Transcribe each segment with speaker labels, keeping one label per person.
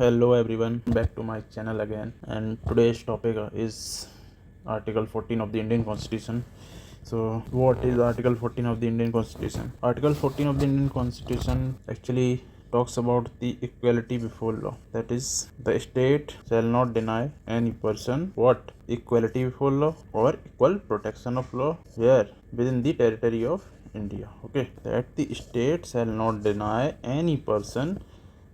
Speaker 1: Hello everyone, back to my channel again, and today's topic is Article 14 of the Indian Constitution. So, what is Article 14 of the Indian Constitution? Article 14 of the Indian Constitution actually talks about the equality before law. That is, the state shall not deny any person what equality before law or equal protection of law where within the territory of India. Okay, that the state shall not deny any person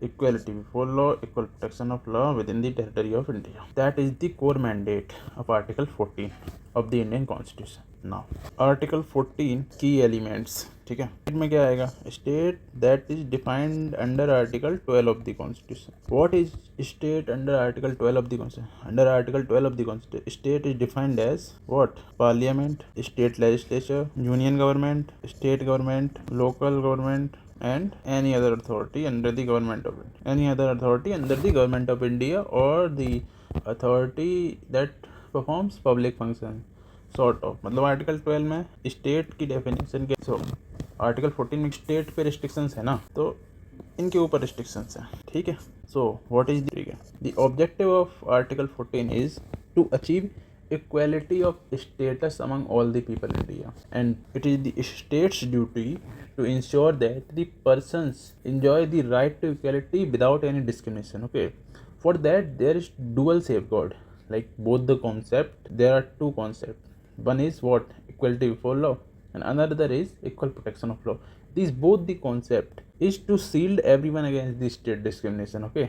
Speaker 1: equality before law, equal protection of law within the territory of India. That is the core mandate of Article 14 of the Indian Constitution. Now, Article 14 key elements. ठीक है, इसमें क्या आएगा? State that is defined under Article 12 of the Constitution. What is state under Article 12 of the Constitution? Under Article 12 of the Constitution, state is defined as what? Parliament, state legislature, union government, state government, local government, and any other authority under the government of India. Any other authority under the government of India or the authority that performs public function. Sort of मतलब article 12 में state की definition के article 14 में state पे restrictions है ना, तो इनके ऊपर रिस्ट्रिक्शंस हैं. ठीक है. So what is the objective of article 14 is to achieve equality of status among all the people in India, and it is the state's duty to ensure that the persons enjoy the right to equality without any discrimination. Okay, for that there is dual safeguard, like both the concept. There are two concepts. One is what? Equality before law, and another is equal protection of law. These both the concept is to shield everyone against the state discrimination. Okay,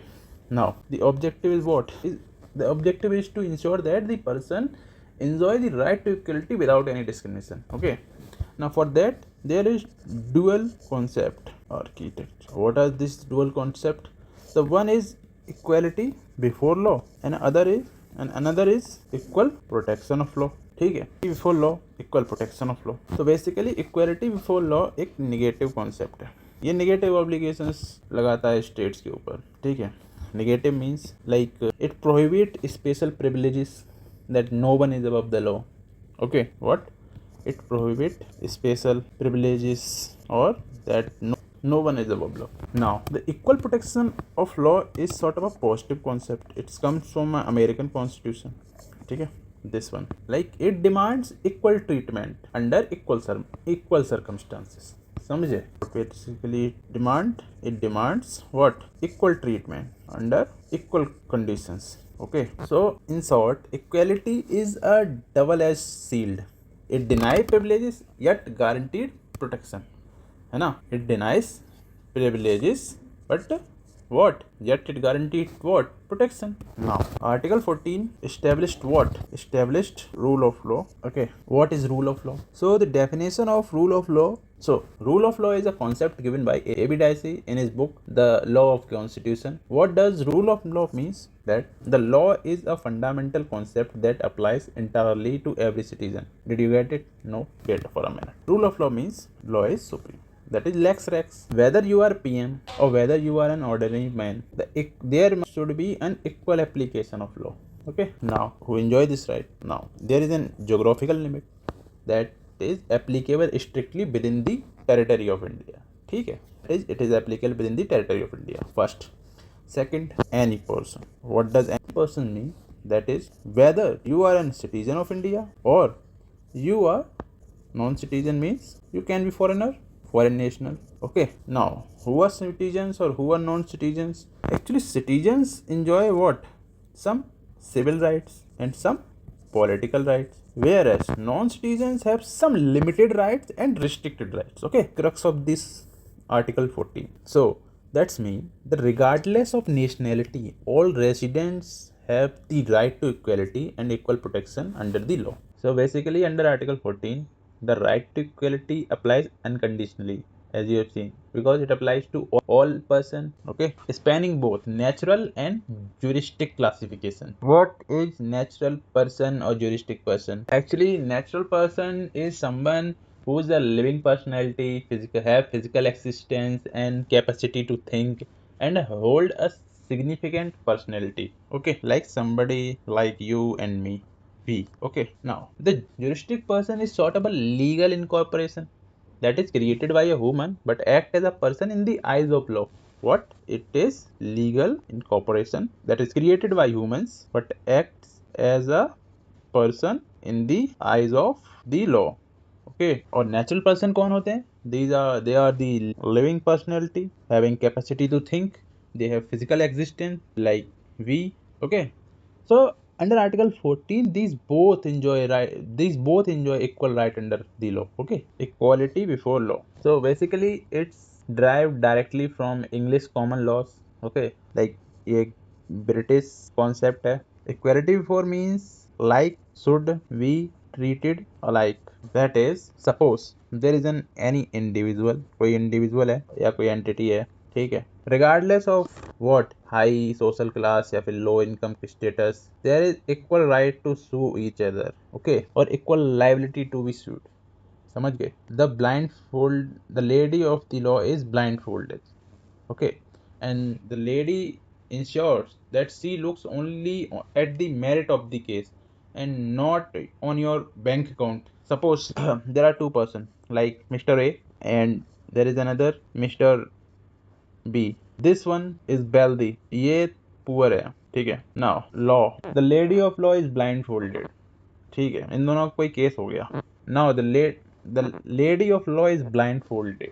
Speaker 1: now the objective is what? The objective is to ensure that the person enjoy the right to equality without any discrimination. Okay, now for that there is dual concept architecture. What are this dual concept? The one is equality before law and another is equal protection of law. ठीक है, before law equal protection of law. तो basically equality before law एक negative concept है. ये negative obligations लगाता है states के ऊपर. ठीक है. Negative means like it prohibit special privileges that no one is above the law. Okay, what? It prohibit special privileges or that no one is above law. Now, the equal protection of law is sort of a positive concept. It comes from American Constitution. ठीक है. This one, like it demands equal treatment under equal circumstances. समझे? Basically it demands what? Equal treatment under equal conditions. Okay, so in short, equality is a double-edged shield. It denies privileges yet guaranteed protection. है ना? It denies privileges but what? Yet it guaranteed what? Protection. Now, Article 14 established what? Established rule of law. Okay, what is rule of law? So the definition of rule of law. So, rule of law is a concept given by A.B. Dicey in his book The Law of Constitution. What does rule of law means? That the law is a fundamental concept that applies entirely to every citizen. Did you get it? No? Get for a minute. Rule of law means law is supreme. That is lex rex. Whether you are PM or whether you are an ordinary man, there should be an equal application of law. Okay. Now, who enjoy this right? Now, there is a geographical limit that is applicable strictly within the territory of India. ठीक है. It is applicable within the territory of India. First. Second, any person. What does any person mean? That is whether you are a citizen of India or you are non-citizen, means you can be foreigner, foreign national. Okay. Now, who are citizens or who are non-citizens? Actually, citizens enjoy what? Some civil rights and some political rights, whereas non-citizens have some limited rights and restricted rights. Okay, crux of this Article 14. So that's mean that regardless of nationality, all residents have the right to equality and equal protection under the law. So basically, under Article 14, the right to equality applies unconditionally, as you have seen, because it applies to all person. Okay, spanning both natural and juristic classification. What is natural person or juristic person? Actually, natural person is someone who is a living personality, have physical existence and capacity to think and hold a significant personality. Okay, like somebody like you and me. Okay, now the juristic person is sort of a legal incorporation that is created by a human but act as a person in the eyes of law. what? It is legal incorporation that is created by humans but acts as a person in the eyes of the law. Okay, और natural person कौन होते हैं? They are the living personality having capacity to think. They have physical existence like we. Okay, so under Article 14, these both enjoy equal right under the law. Okay, equality before law. So basically, it's derived directly from English common laws. Okay, like ये British concept है. Equality before means like should we treated alike. That is, suppose there is an any individual, कोई individual है या कोई entity है, ठीक है, regardless of what high social class या फिर low income status, there is equal right to sue each other, okay, और equal liability to be sued. समझ गए? The lady of the law is blindfolded, okay, and the lady ensures that she looks only at the merit of the case and not on your bank account. Suppose there are two person like Mr. A and there is another Mr. B. This one is wealthy, ये poor है, ठीक है. Now law, the lady of law is blindfolded, ठीक है, इन दोनों का कोई case हो गया. Now the lady of law is blindfolded.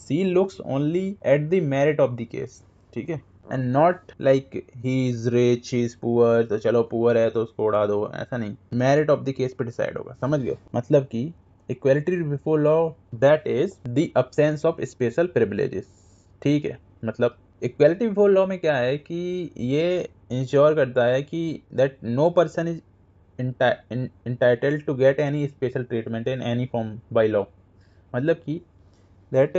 Speaker 1: She looks only at the merit of the case, ठीक है, and not like he is rich, he is poor, तो चलो poor है तो उसको उड़ा दो, ऐसा नहीं. Merit of the case पे decide होगा. समझ गए? मतलब कि equality before law, that is the absence of special privileges. ठीक है, मतलब इक्वेलिटी बिफोर लॉ में क्या है कि ये इंश्योर करता है कि that no person is entitled to get any special treatment in any form by law. मतलब कि that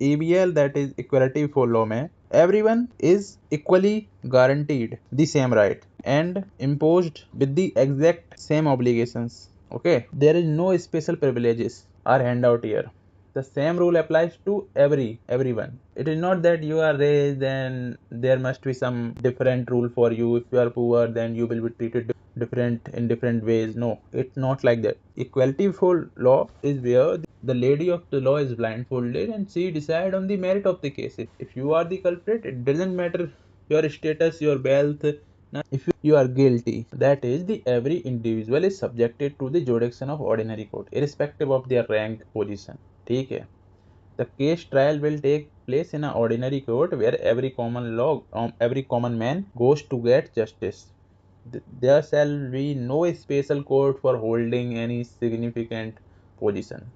Speaker 1: EBL, that is equality before law में everyone is equally guaranteed the same right and imposed with the exact same obligations. Okay, there is no special privileges are hand out here. The same rule applies to everyone. It is not that you are rich then there must be some different rule for you. If you are poor then you will be treated different in different ways. No, it's not like that. Equality before law is where the lady of the law is blindfolded and she decide on the merit of the case. If you are the culprit, it doesn't matter your status, your wealth. Now, if you are guilty, that is the every individual is subjected to the jurisdiction of ordinary court, irrespective of their rank, position. ठीक है. The case trial will take place in an ordinary court where every common man goes to get justice. There shall be no special court for holding any significant position.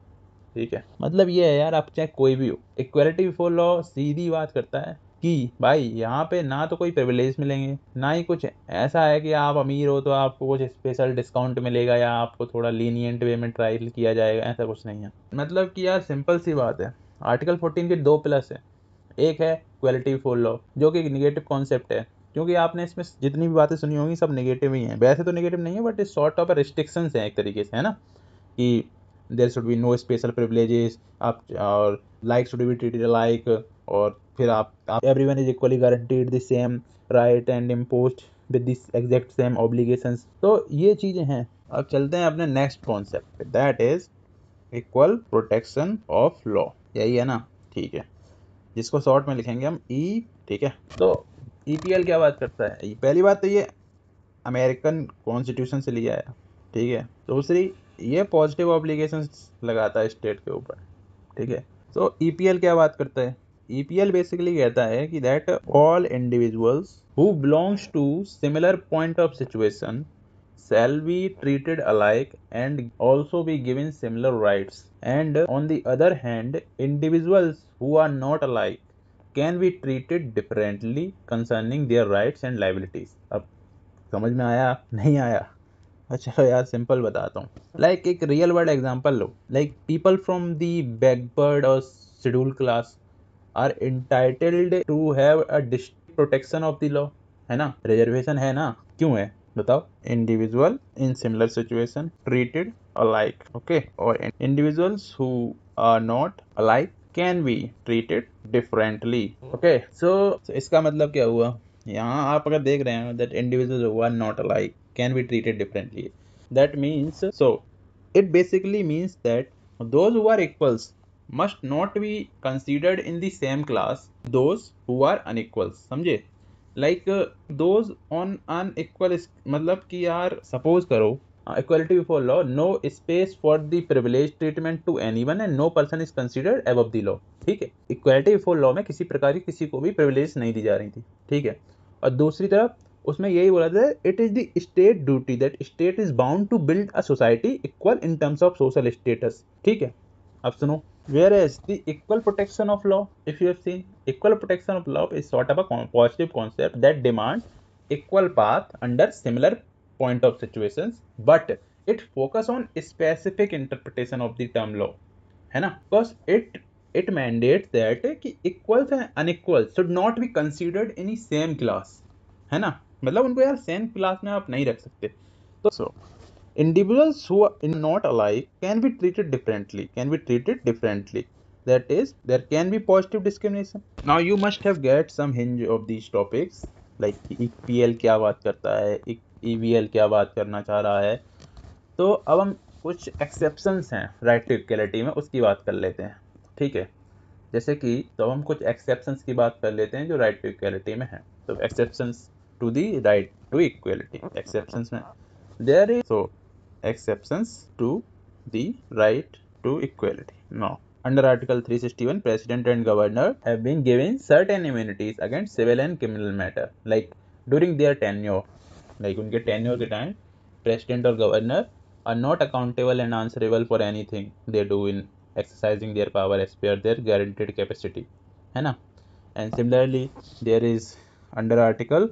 Speaker 1: ठीक है, मतलब ये है यार, आप चाहे कोई भी हो, इक्वालिटी बिफोर लॉ सीधी बात करता है कि भाई यहाँ पे ना तो कोई प्रिविलेज मिलेंगे, ना ही कुछ ऐसा है कि आप अमीर हो तो आपको कुछ स्पेशल डिस्काउंट मिलेगा या आपको थोड़ा लीनियंट वे में ट्रायल किया जाएगा, ऐसा कुछ नहीं है. मतलब कि यार सिंपल सी बात है, आर्टिकल 14 के दो प्लस है. एक है इक्वालिटी बिफोर लॉ जो कि निगेटिव कॉन्सेप्ट है, क्योंकि आपने इसमें जितनी भी बातें सुनी होंगी सब नेगेटिव ही हैं. वैसे तो नेगेटिव नहीं है बट सॉर्ट ऑफ रिस्ट्रिक्शंस हैं एक तरीके से, है ना, कि there should be no special privileges, आप और like should be treated like, और फिर आप everyone is equally guaranteed the same right and imposed with this exact same obligations. तो ये चीज़ें हैं. अब चलते हैं अपने नेक्स्ट कॉन्सेप्ट पे, that is equal protection of law. यही है ना, ठीक है, जिसको शॉर्ट में लिखेंगे हम ई. ठीक है, तो EPL क्या बात करता है? पहली बात तो ये अमेरिकन कॉन्स्टिट्यूशन से लिया है, ठीक है. दूसरी, ये पॉजिटिव ऑब्लिगेशंस लगाता है स्टेट के ऊपर, ठीक है. तो EPL क्या बात करता है? EPL बेसिकली कहता है कि that all individuals who belongs to similar point of situation shall be treated alike and also be given similar rights, and on the other hand individuals who are not alike can be treated differently concerning their rights and liabilities. अब समझ में आया नहीं आया? अच्छा यार simple बताता हूँ. लाइक एक रियल वर्ल्ड एग्जांपल लो. Like people from the backward और schedule class are entitled to have a district protection of the law, है ना, रिजर्वेशन है ना. क्यों है बताओ? Individual in similar situation treated alike, okay, और individuals who are not alike can be treated differently. Okay, so इसका मतलब क्या हुआ? यहाँ आप अगर देख रहे हैं that individuals who are not alike can be treated differently. That means, so it basically means that those who are equals must not be considered in the same class those who are unequals. समझे? Like those on unequal मतलब कि यार suppose करो equality before law, no space for the privileged treatment to anyone and no person is considered above the law. ठीक है, equality before law में किसी प्रकार की किसी को भी प्रिविलेज नहीं दी जा रही थी. ठीक है, और दूसरी तरफ उसमें यही बोला था, it is the state duty that state is bound to build a society equal in terms of social status. ठीक है, अब सुनो. Whereas the equal protection of law, if you have seen, equal protection of law is sort of a positive concept that demands equal path under similar point of situations, but it focus on specific interpretation of the term law, है ना? Because it mandates that कि equals and unequals should not be considered in the same class, है ना? मतलब उनको यार same class में आप नहीं रख सकते. तो individuals who are not alike can be treated differently. That is, there can be positive discrimination. Now you must have get some hinge of these topics, like EPL क्या बात करता है, EVL क्या बात करना चाह रहा है. तो अब हम कुछ एक्सेप्शंस हैं राइट टू इक्वलिटी में, उसकी बात कर लेते हैं. ठीक है, जैसे कि तो हम कुछ एक्सेप्शंस की बात कर लेते हैं जो राइट टू इक्वलिटी में है. तो exceptions to the right to equality, exceptions में there is so exceptions to the right to equality. Now, under Article 361, President and Governor have been given certain immunities against civil and criminal matter, like during their tenure, like उनके tenure के time, President और Governor are not accountable and answerable for anything they do in exercising their power as per their guaranteed capacity, है ना? And similarly, there is under article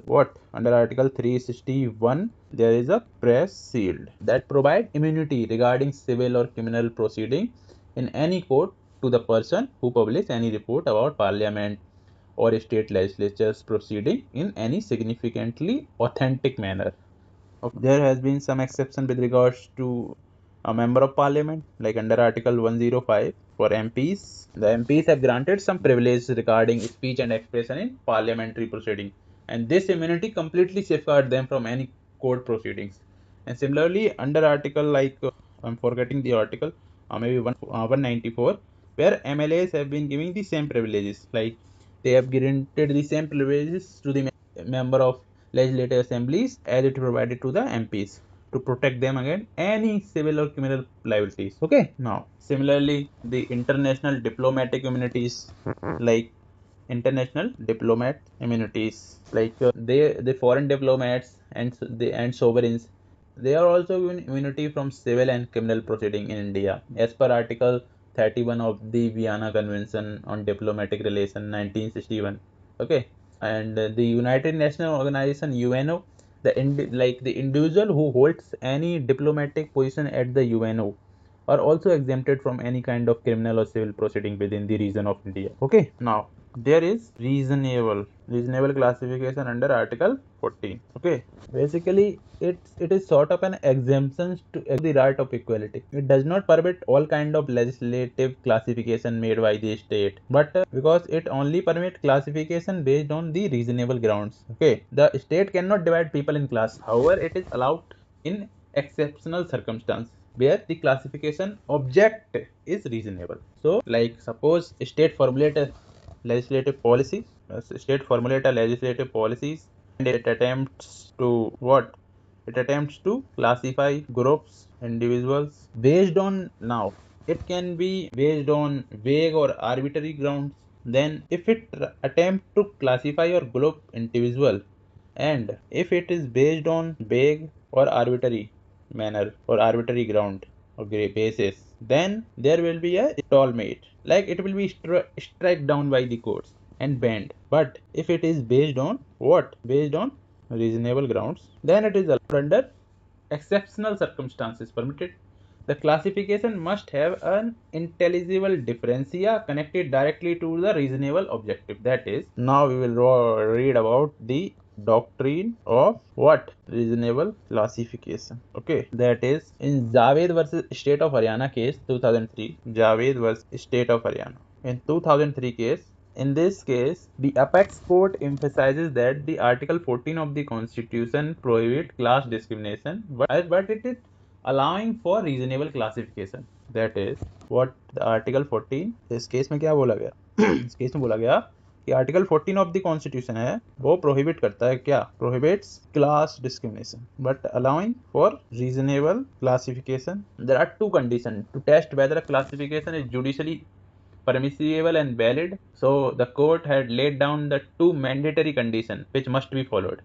Speaker 1: 361 there is a press shield that provide immunity regarding civil or criminal proceeding in any court to the person who publish any report about parliament or state legislatures proceeding in any significantly authentic manner. There has been some exception with regards to a member of parliament, like under article 105 for MPs. The MPs have granted some privileges regarding speech and expression in parliamentary proceeding, and this immunity completely safeguards them from any court proceedings. And similarly, under article I'm forgetting the article, maybe 194, where MLAs have been giving the same privileges, like they have granted the same privileges to the member of legislative assemblies as it provided to the MPs to protect them against any civil or criminal liabilities. Okay, now similarly, the international diplomatic immunities, like international diplomat immunities, like the foreign diplomats and sovereigns, they are also given immunity from civil and criminal proceeding in India as per Article 31 of the Vienna Convention on Diplomatic Relations 1961. Okay, and the United Nations Organization UNO, the individual who holds any diplomatic position at the UNO are also exempted from any kind of criminal or civil proceeding within the region of India. Okay, now there is reasonable classification under Article 14. Okay, basically it is sort of an exemption to the right of equality. It does not permit all kind of legislative classification made by the state, but because it only permit classification based on the reasonable grounds. Okay, the state cannot divide people in class. However, it is allowed in exceptional circumstance where the classification object is reasonable. So, like suppose state formulate a legislative policy, policies, and it attempts to what? It attempts to classify groups, individuals based on now. It can be based on vague or arbitrary grounds. Then, if it attempt to classify or group individual, and if it is based on vague or arbitrary manner or arbitrary ground or basis, then there will be a stalemate, like it will be struck down by the courts and banned. But if it is based on what? Based on reasonable grounds, then it is allowed under exceptional circumstances permitted. The classification must have an intelligible differentia connected directly to the reasonable objective. That is, now we will read about the doctrine of what? Reasonable classification. Okay, that is in Javed versus State of Haryana case 2003. Javed versus State of Haryana. In 2003 case, in this case, the apex court emphasizes that the Article 14 of the Constitution prohibits class discrimination, but it is allowing for reasonable classification. That is what the Article 14 इस case में क्या बोला गया इस case में बोला गया कि आर्टिकल 14 ऑफ द कॉन्स्टिट्यूशन है वो प्रोहिबिट करता है क्या, prohibits class discrimination but allowing for reasonable classification. There are two condition to test whether a classification is judicially permissible and valid. So the court had laid down the two mandatory conditions which must be followed.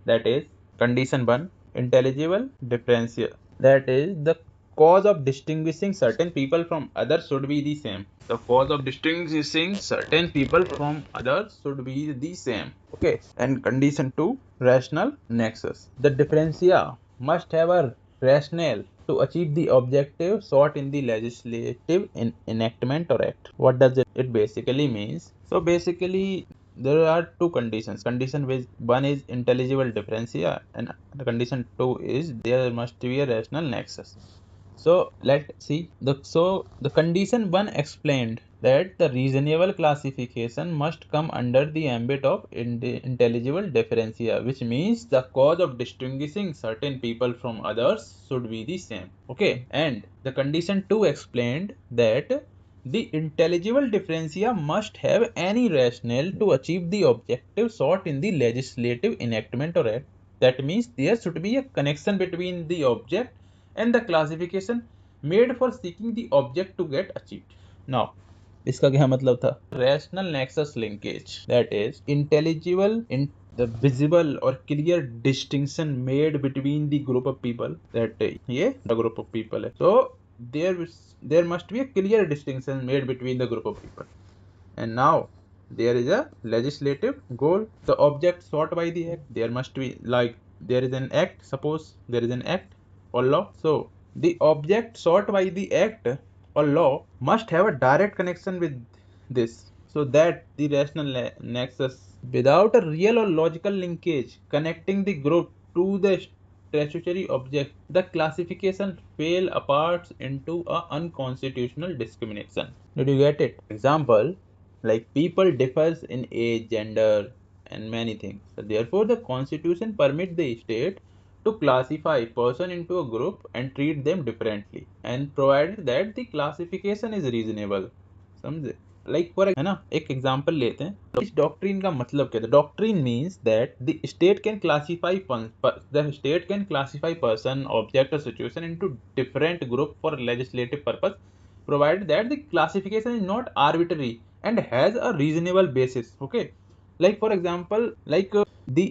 Speaker 1: That is, condition 1, intelligible differential. That is, the cause of distinguishing certain people from others should be the same. The cause of distinguishing certain people from others should be the same. Okay. And condition 2, rational nexus. The differentia must have a rationale to achieve the objective sought in the legislative enactment or act. What does it basically means? So basically there are two conditions. Condition 1 is intelligible differentia and the condition 2 is there must be a rational nexus. So let's see. The condition 1 explained that the reasonable classification must come under the ambit of intelligible differentia, which means the cause of distinguishing certain people from others should be the same. Okay. And the condition 2 explained that the intelligible differentia must have any rationale to achieve the objective sought in the legislative enactment or act. That means there should be a connection between the object and the classification made for seeking the object to get achieved. Now, इसका क्या मतलब था? Rational nexus linkage, that is intelligible in the visible or clear distinction made between the group of people. That ये the group of people है. So there must be a clear distinction made between the group of people. And now there is a legislative goal, the object sought by the act. There must be, like, there is an act, suppose there is an act or law. So the object sought by the act or law must have a direct connection with this, so that the rational nexus, without a real or logical linkage connecting the group to the statutory object, the classification fell apart into a unconstitutional discrimination. Did you get it? Example, like people differs in age, gender and many things. So therefore the constitution permits the state to classify person into a group and treat them differently, and provided that the classification is reasonable. समझे? Like for है ना, एक example लेते हैं. इस doctrine का मतलब क्या था? Doctrine means that the state can classify person, object और situation into different group for legislative purpose, provided that the classification is not arbitrary and has a reasonable basis. Okay. Like for example, like the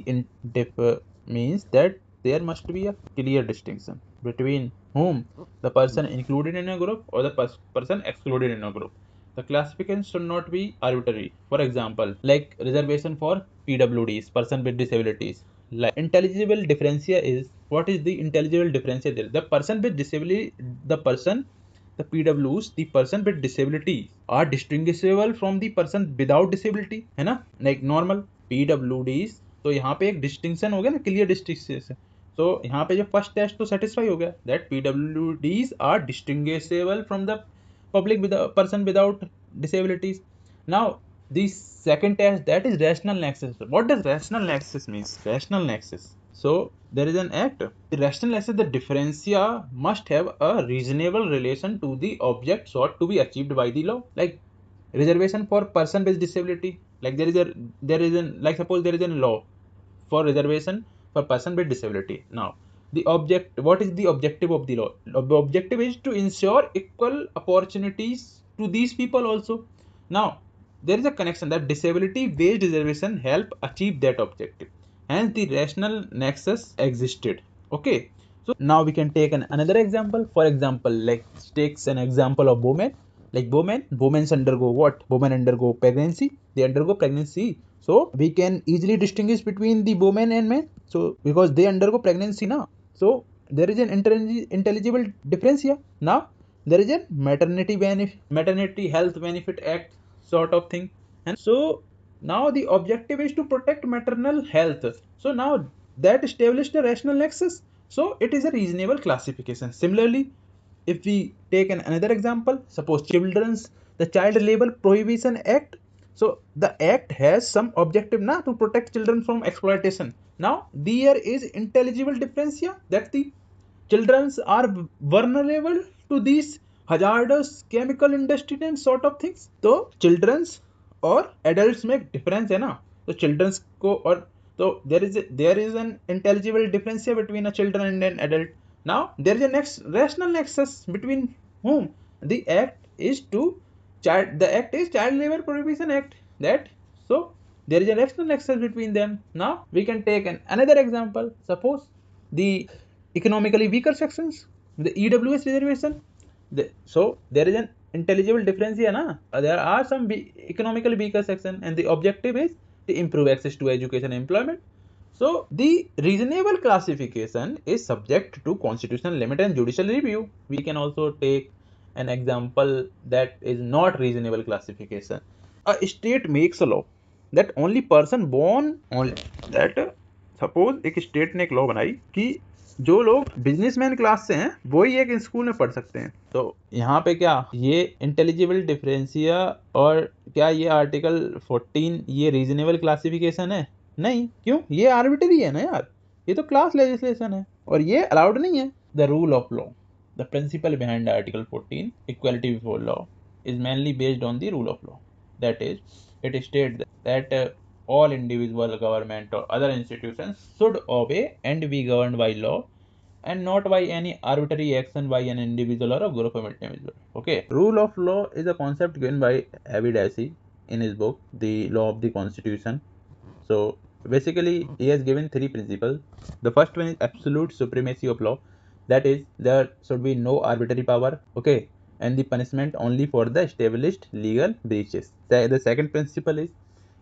Speaker 1: means that there must be a clear distinction between whom the person included in a group or the person excluded in a group. The classification should not be arbitrary. For example, like reservation for PWDs, person with disabilities. Like intelligible differentia is, what is the intelligible differentia there? The person with disability, the PWs, the person with disability are distinguishable from the person without disability, है ना? Like normal PWDs, तो यहाँ पे एक distinction हो गया ना, clear distinction. तो यहाँ पे जो first test तो satisfy हो गया, that PWDs are distinguishable from the public with a person without disabilities. Now the second test, that is rational nexus. What does rational nexus means? Rational nexus. So there is an act. The rational nexus, the differentia must have a reasonable relation to the object sought to be achieved by the law. Like reservation for person with disability. Like like suppose there is a law for reservation for person with disability. Now the object, what is the objective of the law? The objective is to ensure equal opportunities to these people also. Now there is a connection that disability based reservation help achieve that objective, hence the rational nexus existed. Okay. So now we can take another example. For example, like takes an example of women. Like women undergo what? Women undergo pregnancy. They undergo pregnancy. So we can easily distinguish between the women and men. So because they undergo pregnancy now. So there is an intelligible difference here. Now there is a maternity health benefit act sort of thing. And so now the objective is to protect maternal health. So now that established a rational nexus. So it is a reasonable classification. Similarly, if we take another example, suppose the Child Labor Prohibition Act. So the act has some objective now to protect children from exploitation. Now there is intelligible difference here, that the children are vulnerable to these hazardous chemical industry and sort of things. तो children's और adults में difference है ना, तो children's को और तो there is an intelligible difference here between a children and an adult. Now there is a next rational nexus between whom the act is Child Labor Prohibition Act. That so there is a rational nexus between them. Now we can take another example. Suppose the economically weaker sections, the EWS reservation. So there is an intelligible difference here, na? There are some economically weaker section, and the objective is to improve access to education and employment. So the reasonable classification is subject to constitutional limit and judicial review. We can also take an example that is not reasonable classification. A state makes a law that only person born on that suppose एक state ने एक law बनाई कि जो लोग businessman class से हैं वो ही एक स्कूल में पढ़ सकते हैं. तो यहाँ पे क्या ये इंटेलिजिबल डिफरेंसिया और क्या ये आर्टिकल 14 ये रीजनेबल क्लासिफिकेशन है? नहीं. क्यों? ये आर्बिट्री है ना यार, ये तो क्लास लेजिस्लेशन है और ये अलाउड नहीं है. The rule of law, the principle behind article 14 equality before law is mainly based on the rule of law. That is, it states that all individual government or other institutions should obey and be governed by law and not by any arbitrary action by an individual or a group of individuals. Okay. Rule of law is a concept given by Avi Dicey in his book, The Law of the Constitution. So basically, he has given three principles. The first one is absolute supremacy of law. That is, there should be no arbitrary power. Okay. And the punishment only for the established legal breaches. The second principle is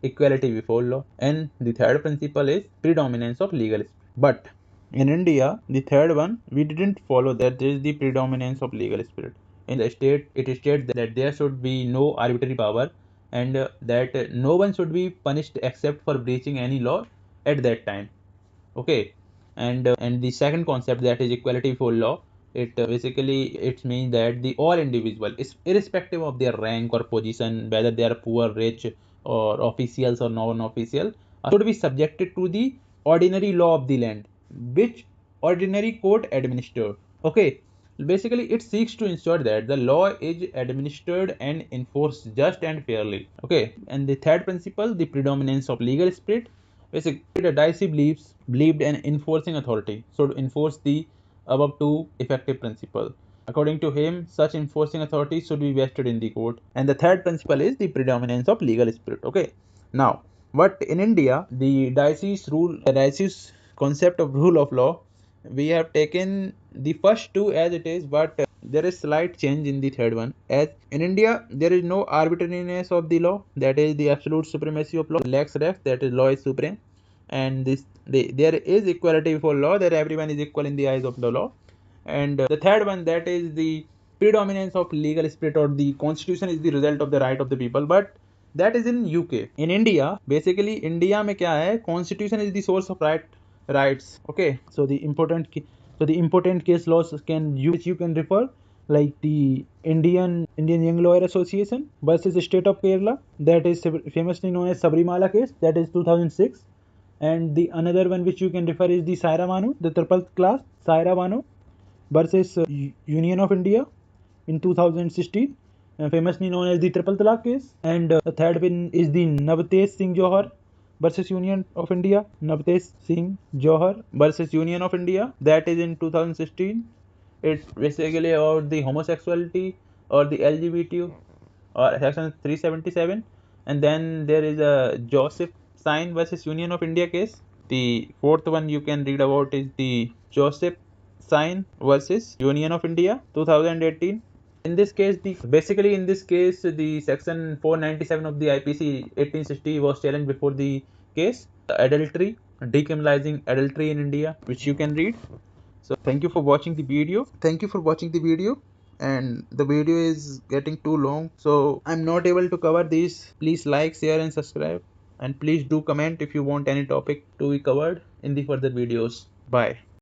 Speaker 1: equality before law, and the third principle is predominance of legal. But in India, the third one, we didn't follow that. There is the predominance of legal spirit. In the state, it states that there should be no arbitrary power and that no one should be punished except for breaching any law at that time. Okay. And the second concept, that is equality before law, it basically it means that the all individual is irrespective of their rank or position, whether they are poor, rich, or officials or non-official, should be subjected to the ordinary law of the land, which ordinary court administered. Okay. Basically, it seeks to ensure that the law is administered and enforced just and fairly. Okay. And the third principle, the predominance of legal spirit. Basically, Dicey believed an enforcing authority should enforce the above two effective principle. According to him, such enforcing authority should be vested in the court. And the third principle is the predominance of legal spirit. Okay. Now, but in India, the Dicey's concept of rule of law, we have taken the first two as it is, but there is slight change in the third one. As in India, there is no arbitrariness of the law, that is the absolute supremacy of law. Lex res, that is law is supreme, and there is equality before law, that everyone is equal in the eyes of the law. And the third one, that is the predominance of legal spirit, or the constitution is the result of the right of the people, but that is in UK. In India, basically India में क्या है, constitution is the source of rights. Okay. So the important case laws which you can refer, like the Indian Young Lawyer Association versus the State of Kerala, that is famously known as Sabrimala case, that is 2006. And the another one which you can refer is the Saira Banu, the triple class Saira Banu versus Union of India in 2016, famously known as the triple talaq case. And the third one is the Navtesh Singh Johar versus Union of India, Navtesh Singh Johar versus Union of India, that is in 2016. It's basically about the homosexuality or the LGBT or section 377. And then there is a Joseph Sine versus Union of India case. The fourth one you can read about is the Joseph Sine versus Union of India 2018. In this case, the section 497 of the IPC 1860 was challenged before the case. Adultery, decriminalizing adultery in India, which you can read. So thank you for watching the video. And the video is getting too long, so I'm not able to cover these. Please like, share and subscribe, and please do comment if you want any topic to be covered in the further videos. Bye.